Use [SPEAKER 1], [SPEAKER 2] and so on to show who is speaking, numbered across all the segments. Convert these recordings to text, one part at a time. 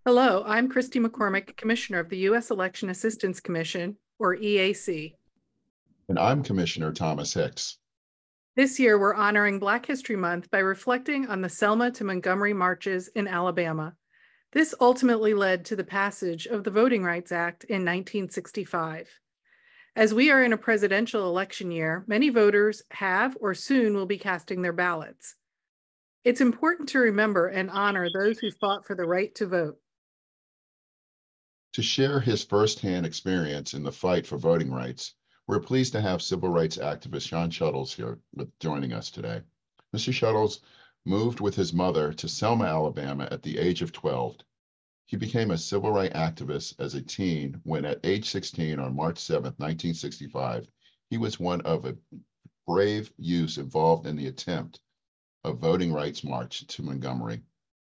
[SPEAKER 1] Hello, I'm Christy McCormick, Commissioner of the U.S. Election Assistance Commission, or EAC.
[SPEAKER 2] And I'm Commissioner Thomas Hicks.
[SPEAKER 1] This year, we're honoring Black History Month by reflecting on the Selma to Montgomery marches in Alabama. This ultimately led to the passage of the Voting Rights Act in 1965. As we are in a presidential election year, many voters have or soon will be casting their ballots. It's important to remember and honor those who fought for the right to vote.
[SPEAKER 2] To share his firsthand experience in the fight for voting rights, we're pleased to have civil rights activist John Suttles here joining us today. Mr. Suttles moved with his mother to Selma, Alabama at the age of 12. He became a civil rights activist as a teen when at age 16 on March 7, 1965, he was one of a brave youths involved in the attempt of voting rights march to Montgomery,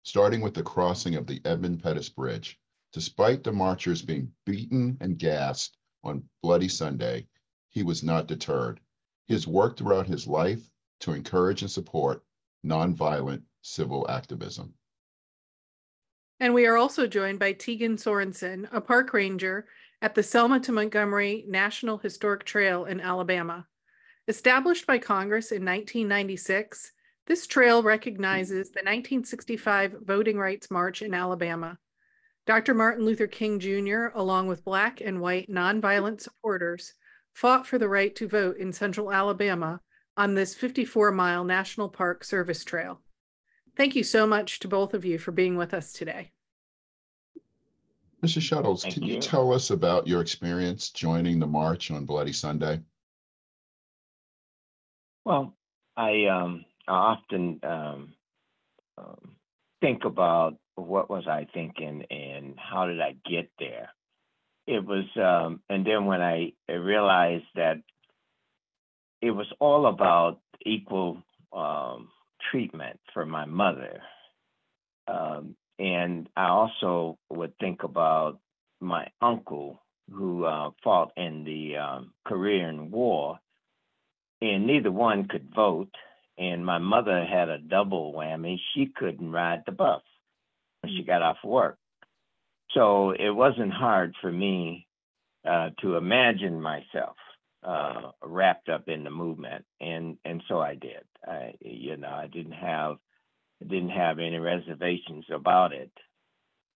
[SPEAKER 2] starting with the crossing of the Edmund Pettus Bridge. Despite the marchers being beaten and gassed on Bloody Sunday, he was not deterred. He has worked throughout his life to encourage and support nonviolent civil activism.
[SPEAKER 1] And we are also joined by Tegan Sorensen, a park ranger at the Selma to Montgomery National Historic Trail in Alabama. Established by Congress in 1996, this trail recognizes the 1965 Voting Rights March in Alabama. Dr. Martin Luther King Jr., along with Black and white nonviolent supporters, fought for the right to vote in central Alabama on this 54-mile National Park Service Trail. Thank you so much to both of you for being with us today.
[SPEAKER 2] Mr. Suttles, can you tell us about your experience joining the march on Bloody Sunday?
[SPEAKER 3] Well, I often think about what was I thinking and how did I get there. It was, and then when I realized that it was all about equal treatment for my mother. And I also would think about my uncle who fought in the Korean War, and neither one could vote. And my mother had a double whammy. She couldn't ride the bus when she got off work. So it wasn't hard for me to imagine myself wrapped up in the movement, and so I did. I didn't have any reservations about it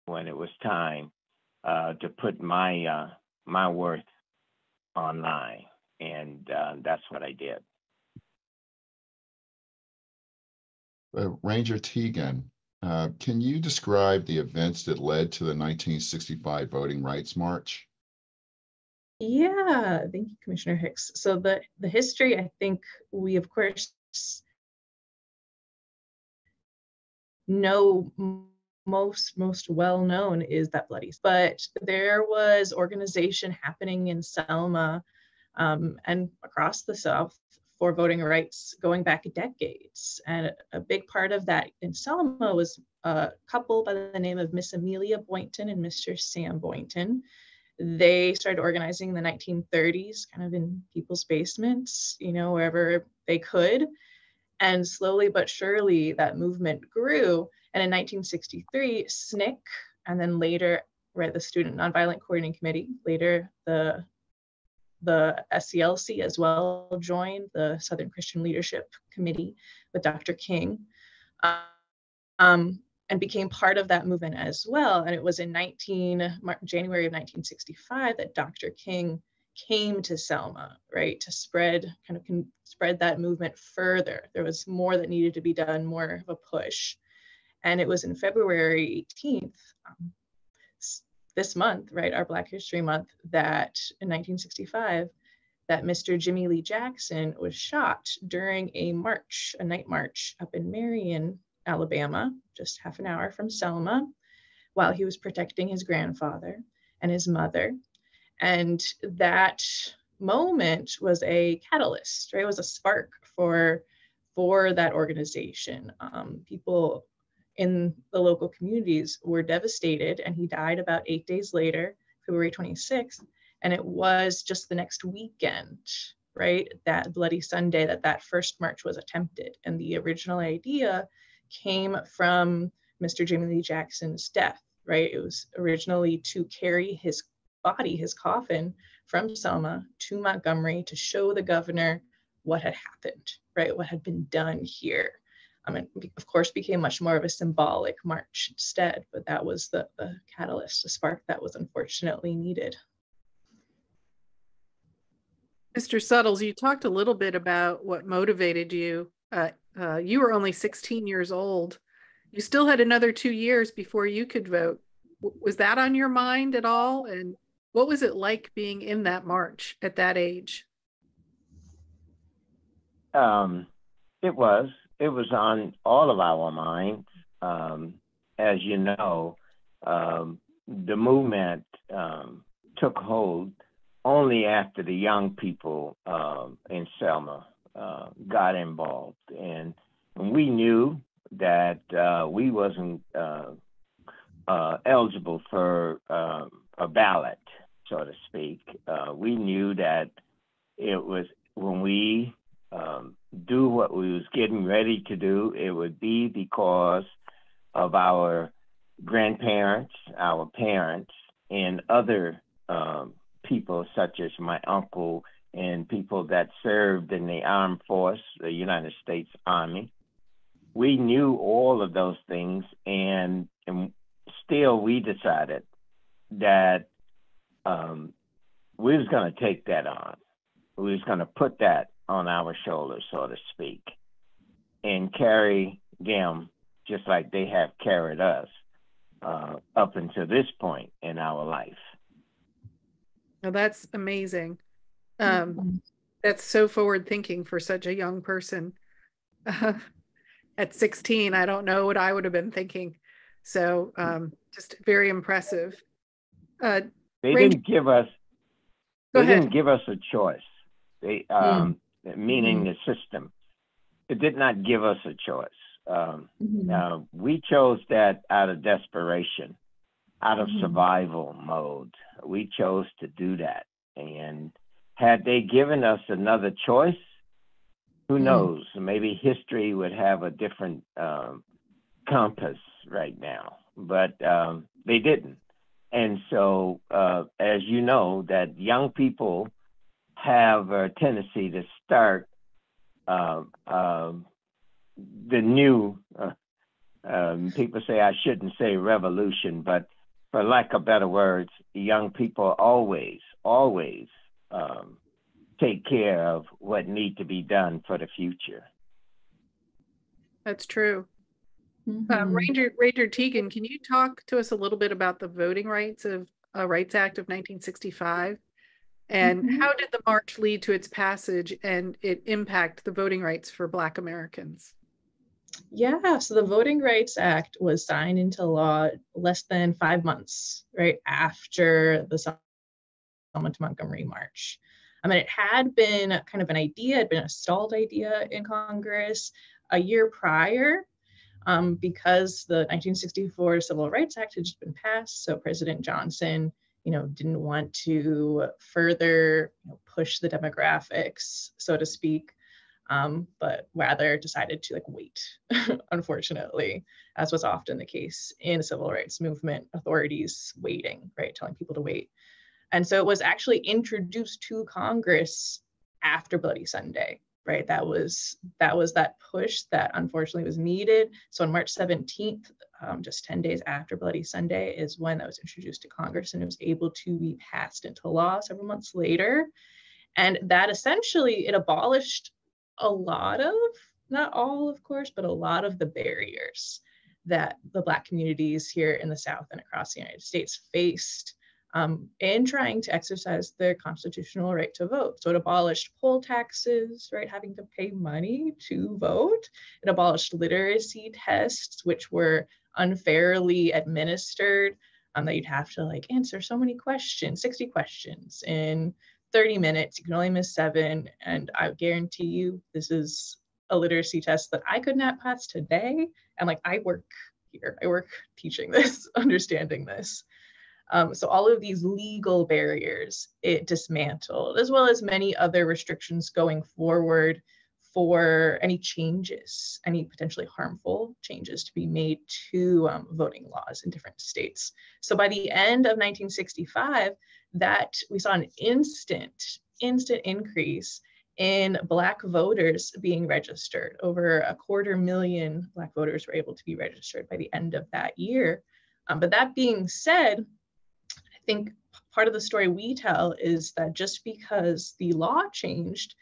[SPEAKER 3] when it was time to put my worth online, and that's what I did.
[SPEAKER 2] Ranger Tegan, can you describe the events that led to the 1965 Voting Rights March?
[SPEAKER 4] Yeah, thank you, Commissioner Hicks. So the history, I think we, of course, know most well known is that Bloody. But there was organization happening in Selma and across the South for voting rights going back decades. And a big part of that in Selma was a couple by the name of Miss Amelia Boynton and Mr. Sam Boynton. They started organizing in the 1930s, kind of in people's basements, wherever they could. And slowly but surely that movement grew. And in 1963, SNCC, and then later, the Student Nonviolent Coordinating Committee, later the SCLC as well, joined the Southern Christian Leadership Committee with Dr. King, and became part of that movement as well. And it was in January of 1965 that Dr. King came to Selma, to spread that movement further. There was more that needed to be done, more of a push. And it was in February 18th, this month, our Black History Month, that in 1965, that Mr. Jimmy Lee Jackson was shot during a night march up in Marion, Alabama, just half an hour from Selma, while he was protecting his grandfather and his mother. And that moment was a catalyst, It was a spark for that organization. People in the local communities were devastated, and he died about 8 days later, February 26th. And it was just the next weekend, that Bloody Sunday, that first march was attempted. And the original idea came from Mr. Jimmy Lee Jackson's death, right? It was originally to carry his body, his coffin, from Selma to Montgomery to show the governor what had happened, right? What had been done here. It, of course, became much more of a symbolic march instead, but that was the catalyst, the spark that was unfortunately needed.
[SPEAKER 1] Mr. Suttles, you talked a little bit about what motivated you. You were only 16 years old. You still had another 2 years before you could vote. Was that on your mind at all? And what was it like being in that march at that age?
[SPEAKER 3] It was on all of our minds. As you know, the movement took hold only after the young people in Selma got involved. And we knew that we wasn't eligible for a ballot, so to speak. We knew that it was when we do what we was getting ready to do, it would be because of our grandparents, our parents, and other people such as my uncle and people that served in the armed force, the United States Army. We knew all of those things, and still we decided that we was going to take that on. We was going to put that on our shoulders, so to speak, and carry them just like they have carried us up until this point in our life.
[SPEAKER 1] Oh, that's amazing. That's so forward thinking for such a young person. At 16, I don't know what I would have been thinking. So just very impressive.
[SPEAKER 3] They didn't give us a choice. They meaning the system. It did not give us a choice. We chose that out of desperation, out of survival mode. We chose to do that. And had they given us another choice, who knows? Maybe history would have a different compass right now. But they didn't. And so, as you know, that young people have a tendency to start the new, people say I shouldn't say revolution, but for lack of better words, young people always take care of what need to be done for the future.
[SPEAKER 1] That's true. Ranger Tegan, can you talk to us a little bit about the Voting Rights Act of 1965? And how did the march lead to its passage and it impact the voting rights for Black Americans?
[SPEAKER 4] Yeah, so the Voting Rights Act was signed into law less than 5 months, right after the Selma to Montgomery March. I mean, it had been kind of an idea, it had been a stalled idea in Congress a year prior, because the 1964 Civil Rights Act had just been passed. So President Johnson, didn't want to further push the demographics, so to speak, but rather decided to wait, unfortunately, as was often the case in the civil rights movement, authorities waiting, right, telling people to wait. And so it was actually introduced to Congress after Bloody Sunday, right? That was that push that unfortunately was needed. So on March 17th, just 10 days after Bloody Sunday is when that was introduced to Congress, and it was able to be passed into law several months later. And that essentially, it abolished a lot of, not all of course, but a lot of the barriers that the Black communities here in the South and across the United States faced in trying to exercise their constitutional right to vote. So it abolished poll taxes, right, having to pay money to vote. It abolished literacy tests, which were unfairly administered, that you'd have to answer so many questions, 60 questions in 30 minutes. You can only miss 7. And I guarantee you, this is a literacy test that I could not pass today. And I work here, I work teaching this, understanding this. So all of these legal barriers it dismantled, as well as many other restrictions going forward for any changes, any potentially harmful changes to be made to voting laws in different states. So by the end of 1965, that we saw an instant increase in Black voters being registered. Over 250,000 Black voters were able to be registered by the end of that year. But that being said, I think part of the story we tell is that just because the law changed,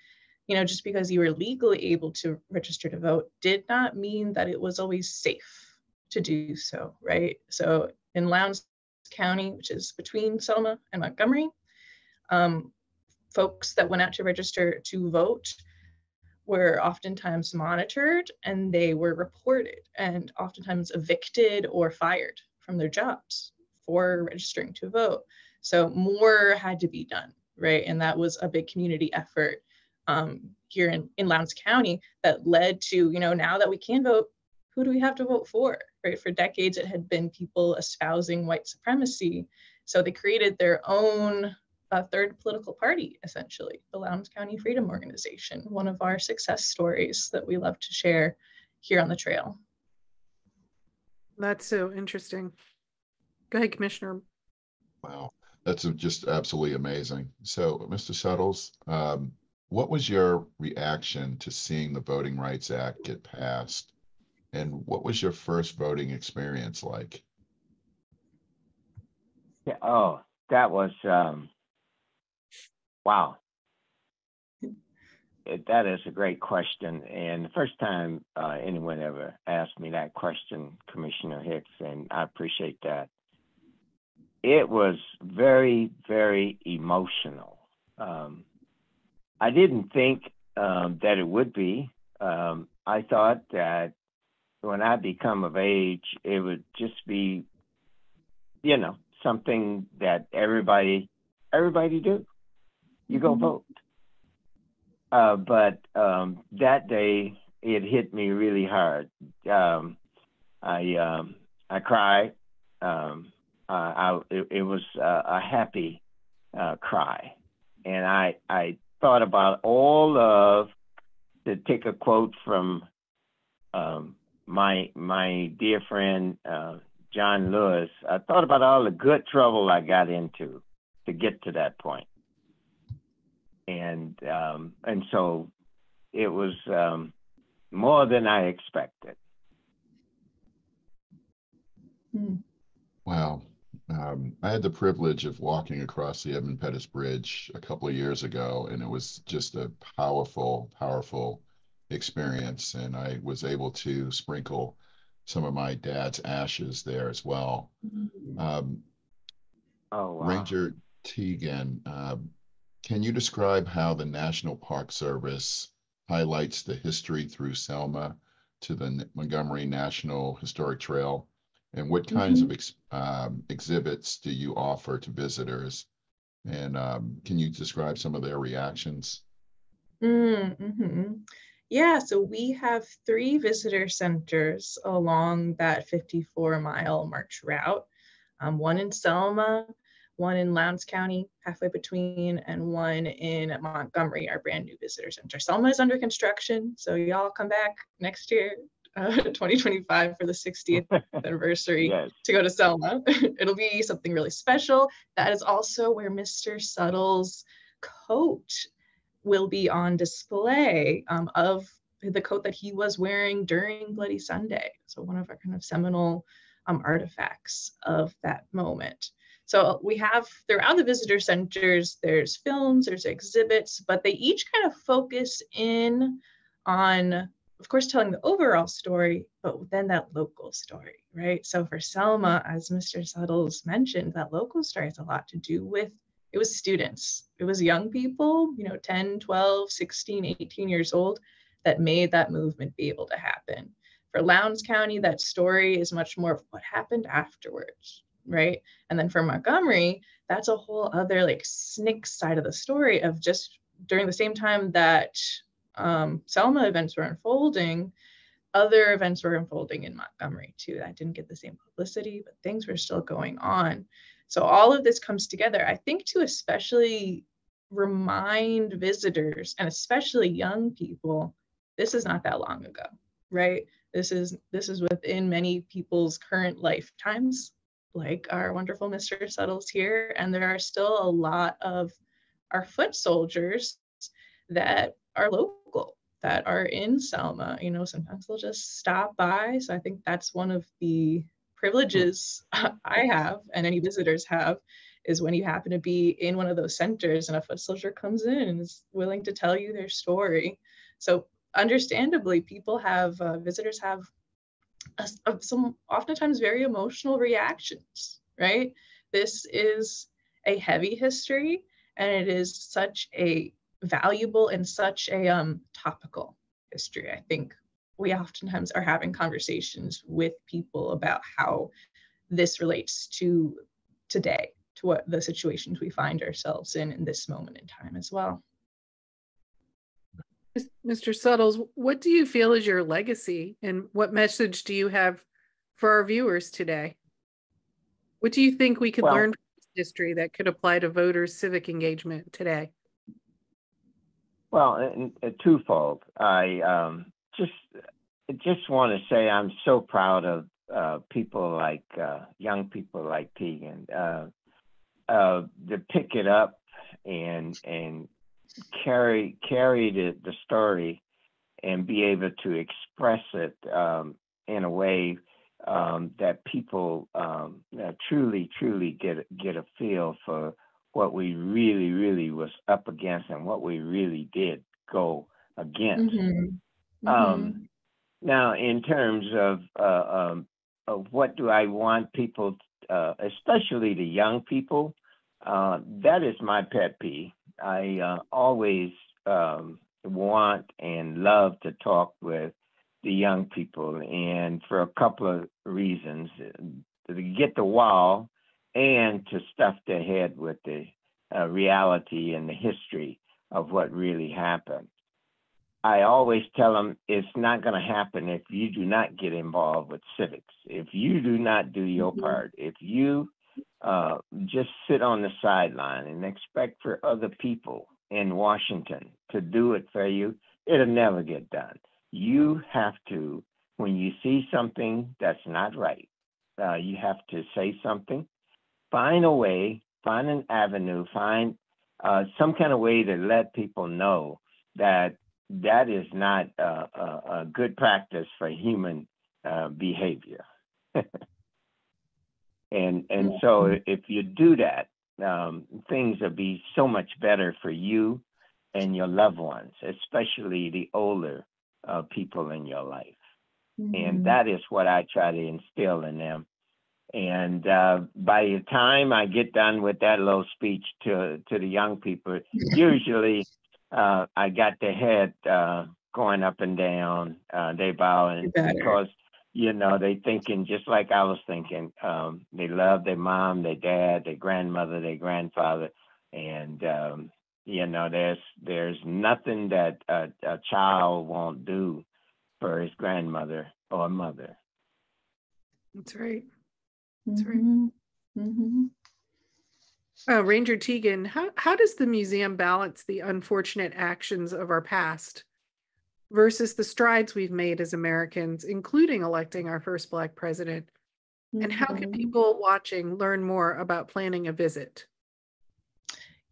[SPEAKER 4] just because you were legally able to register to vote did not mean that it was always safe to do so, right? So in Lowndes County, which is between Selma and Montgomery, folks that went out to register to vote were oftentimes monitored, and they were reported and oftentimes evicted or fired from their jobs for registering to vote. So more had to be done, right? And that was a big community effort here in Lowndes County that led to, now that we can vote, who do we have to vote for, right? For decades, it had been people espousing white supremacy. So they created their own third political party, essentially, the Lowndes County Freedom Organization, one of our success stories that we love to share here on the trail.
[SPEAKER 1] That's so interesting. Go ahead, Commissioner.
[SPEAKER 2] Wow, that's just absolutely amazing. So, Mr. Suttles, what was your reaction to seeing the Voting Rights Act get passed? And what was your first voting experience like?
[SPEAKER 3] Yeah, that was, wow. That is a great question. And the first time anyone ever asked me that question, Commissioner Hicks, and I appreciate that. It was very, very emotional. I didn't think that it would be. I thought that when I become of age, it would just be, something that everybody do. You go vote. But that day, it hit me really hard. I cried. It was a happy cry, and I thought about all of, to take a quote from my dear friend John Lewis, I thought about all the good trouble I got into to get to that point. And so it was more than I expected.
[SPEAKER 2] Wow. I had the privilege of walking across the Edmund Pettus Bridge a couple of years ago, and it was just a powerful, powerful experience. And I was able to sprinkle some of my dad's ashes there as well.
[SPEAKER 3] Oh, wow.
[SPEAKER 2] Ranger Tegan, can you describe how the National Park Service highlights the history through Selma to the Montgomery National Historic Trail? And what kinds of exhibits do you offer to visitors? And can you describe some of their reactions?
[SPEAKER 4] Yeah, so we have 3 visitor centers along that 54-mile march route. One in Selma, one in Lowndes County, halfway between, and one in Montgomery, our brand new visitor center. Selma is under construction, so y'all come back next year, 2025, for the 60th anniversary to go to Selma. It'll be something really special. That is also where Mr. Suttles' coat will be on display, of the coat that he was wearing during Bloody Sunday. So one of our kind of seminal artifacts of that moment. So we have, throughout the visitor centers, there's films, there's exhibits, but they each kind of focus in on, of course, telling the overall story, but then that local story, right? So for Selma, as Mr. Suttles mentioned, that local story has a lot to do with, it was students, it was young people, 10, 12, 16, 18 years old that made that movement be able to happen. For Lowndes County, that story is much more of what happened afterwards, right? And then for Montgomery, that's a whole other SNCC side of the story of just during the same time that Selma events were unfolding, other events were unfolding in Montgomery too. That didn't get the same publicity, but things were still going on. So all of this comes together, I think, to especially remind visitors, and especially young people, this is not that long ago, right? This is within many people's current lifetimes, like our wonderful Mr. Suttles here. And there are still a lot of our foot soldiers that are local, that are in Selma. You know, sometimes they'll just stop by. So I think that's one of the privileges I have and any visitors have, is when you happen to be in one of those centers and a foot soldier comes in and is willing to tell you their story. So understandably, people have, visitors have some oftentimes very emotional reactions, right? This is a heavy history, and it is such a valuable and such a topical history. I think we oftentimes are having conversations with people about how this relates to today, to what the situations we find ourselves in this moment in time as well.
[SPEAKER 1] Mr. Suttles, what do you feel is your legacy, and what message do you have for our viewers today? What do you think we could learn from this history that could apply to voters' civic engagement today?
[SPEAKER 3] Well, twofold. I just want to say I'm so proud of people like young people like Tegan to pick it up and carry the story and be able to express it in a way that people truly get a feel for what we really was up against and what we really did go against. Now, in terms of what do I want people, especially the young people, that is my pet peeve. I always want and love to talk with the young people, and for a couple of reasons: to get the wow and to stuff their head with the reality and the history of what really happened. I always tell them it's not going to happen if you do not get involved with civics, if you do not do your part, if you just sit on the sideline and expect for other people in Washington to do it for you. It'll never get done. You have to, when you see something that's not right, you have to say something, find a way, find an avenue, find some kind of way to let people know that that is not a good practice for human behavior. And so if you do that, things will be so much better for you and your loved ones, especially the older people in your life. And that is what I try to instill in them. And by the time I get done with that little speech to the young people, usually I got their head going up and down. They bowing because, you know, they thinking just like I was thinking. They love their mom, their dad, their grandmother, their grandfather. And, you know, there's nothing that a child won't do for his grandmother or mother.
[SPEAKER 1] That's right. That's right. Ranger Tegan, how does the museum balance the unfortunate actions of our past versus the strides we've made as Americans, including electing our first Black president? And how can people watching learn more about planning a visit?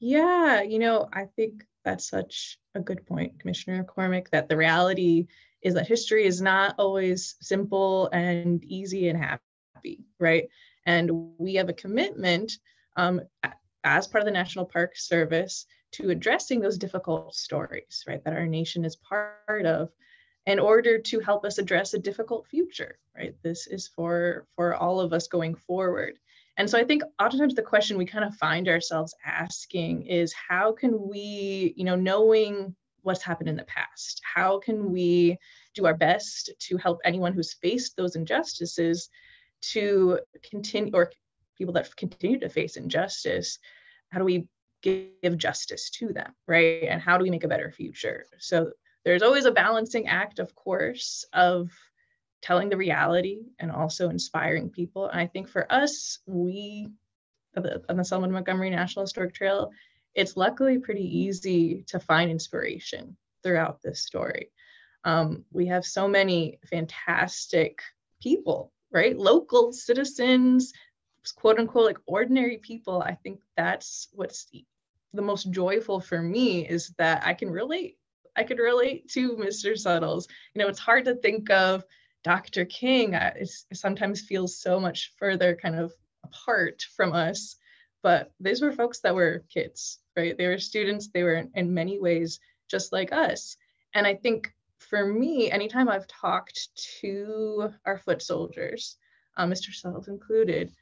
[SPEAKER 4] Yeah, you know, I think that's such a good point, Commissioner McCormick, that the reality is that history is not always simple and easy and happy, right? And we have a commitment as part of the National Park Service to addressing those difficult stories, right, that our nation is part of, in order to help us address a difficult future, right? This is for all of us going forward. And so I think oftentimes the question we kind of find ourselves asking is, how can we, you know, knowing what's happened in the past, how can we do our best to help anyone who's faced those injustices to continue, or people that continue to face injustice, how do we give justice to them, right? And how do we make a better future? So there's always a balancing act, of course, of telling the reality and also inspiring people. And I think for us, we, on the Selma to Montgomery National Historic Trail, it's luckily pretty easy to find inspiration throughout this story. We have so many fantastic people, right? Local citizens, quote unquote, like ordinary people. I think that's what's the most joyful for me, is that I could relate to Mr. Suttles. It's hard to think of Dr. King. It sometimes feels so much further kind of apart from us, but these were folks that were kids, right? They were students. They were in many ways just like us. And I think for me, anytime I've talked to our foot soldiers, Mr. Suttles included,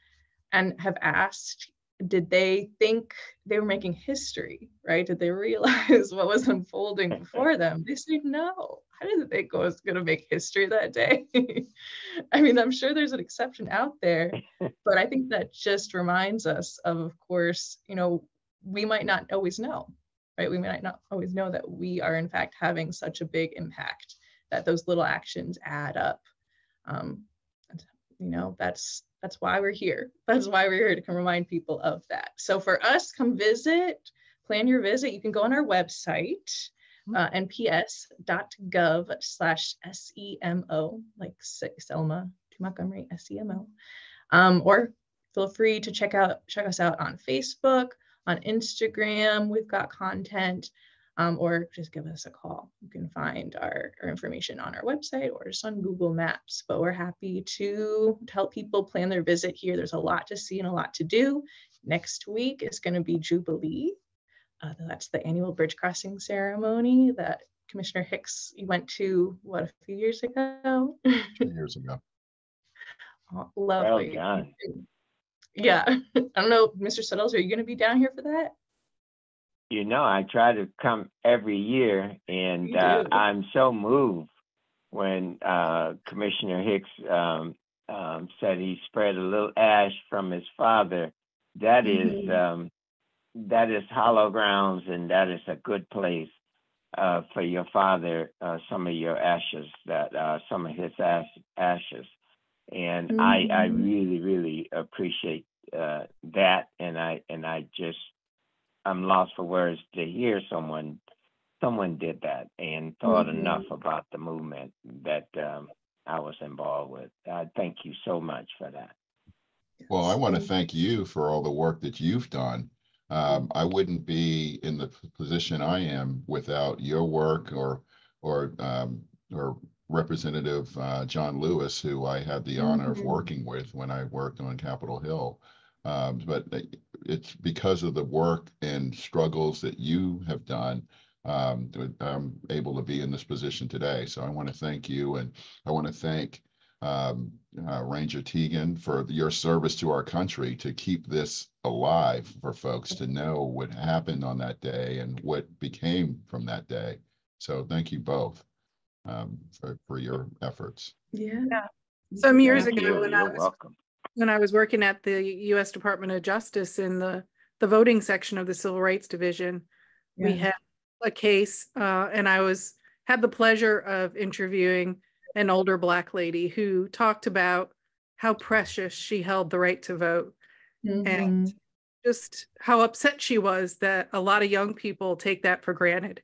[SPEAKER 4] and have asked, did they think they were making history, right? Did they realize what was unfolding before them? They said no. I didn't think I was going to make history that day. I mean, I'm sure there's an exception out there, but I think that just reminds us of course, we might not always know, right? We might not always know that we are in fact having such a big impact, that those little actions add up. That's why we're here. That's why we're here, to come remind people of that. So for us, come visit, plan your visit. You can go on our website, nps.gov/SEMO, like Selma to Montgomery, SEMO. Or feel free to check us out on Facebook, on Instagram. We've got content. Or just give us a call. You can find our information on our website or just on Google Maps. But we're happy to help people plan their visit here. There's a lot to see and a lot to do. Next week is going to be Jubilee. That's the annual bridge crossing ceremony that Commissioner Hicks went to, a few years ago?
[SPEAKER 2] 2 years ago.
[SPEAKER 4] Oh, lovely.
[SPEAKER 3] Well done.
[SPEAKER 4] Yeah. I don't know, Mr. Suttles, are you going to be down here for that?
[SPEAKER 3] I try to come every year, and I'm so moved when Commissioner Hicks said he spread a little ash from his father. That is hollow grounds, and that is a good place for your father. Some of your ashes, some of his ashes, and I really, really appreciate that, and I just. I'm lost for words to hear someone did that and thought enough about the movement that I was involved with. Thank you so much for that.
[SPEAKER 2] Well, I want to thank you for all the work that you've done. I wouldn't be in the position I am without your work or Representative John Lewis, who I had the honor of working with when I worked on Capitol Hill. But it's because of the work and struggles that you have done that I'm able to be in this position today. So I want to thank you, and I want to thank Ranger Tegan for your service to our country to keep this alive for folks to know what happened on that day and what became from that day. So thank you both for your efforts.
[SPEAKER 4] Yeah.
[SPEAKER 1] Some years ago,
[SPEAKER 3] You're welcome.
[SPEAKER 1] When I was working at the U.S. Department of Justice in the voting section of the Civil Rights Division, we had a case, and I had the pleasure of interviewing an older Black lady who talked about how precious she held the right to vote, and just how upset she was that a lot of young people take that for granted.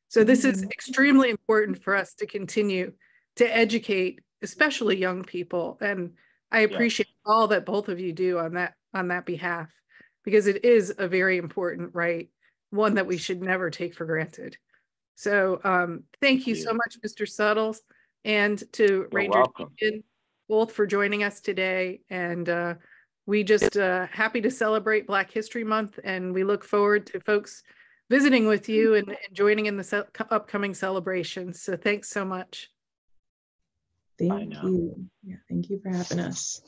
[SPEAKER 1] So this is extremely important for us to continue to educate, especially young people, and I appreciate all that both of you do on that behalf, because it is a very important right, one that we should never take for granted. So thank you so much, Mr. Suttles, and to Ranger Tegan, both for joining us today. And we just happy to celebrate Black History Month, and we look forward to folks visiting with you and joining in the upcoming celebrations. So thanks so much.
[SPEAKER 4] Thank you. Yeah, thank you for having us.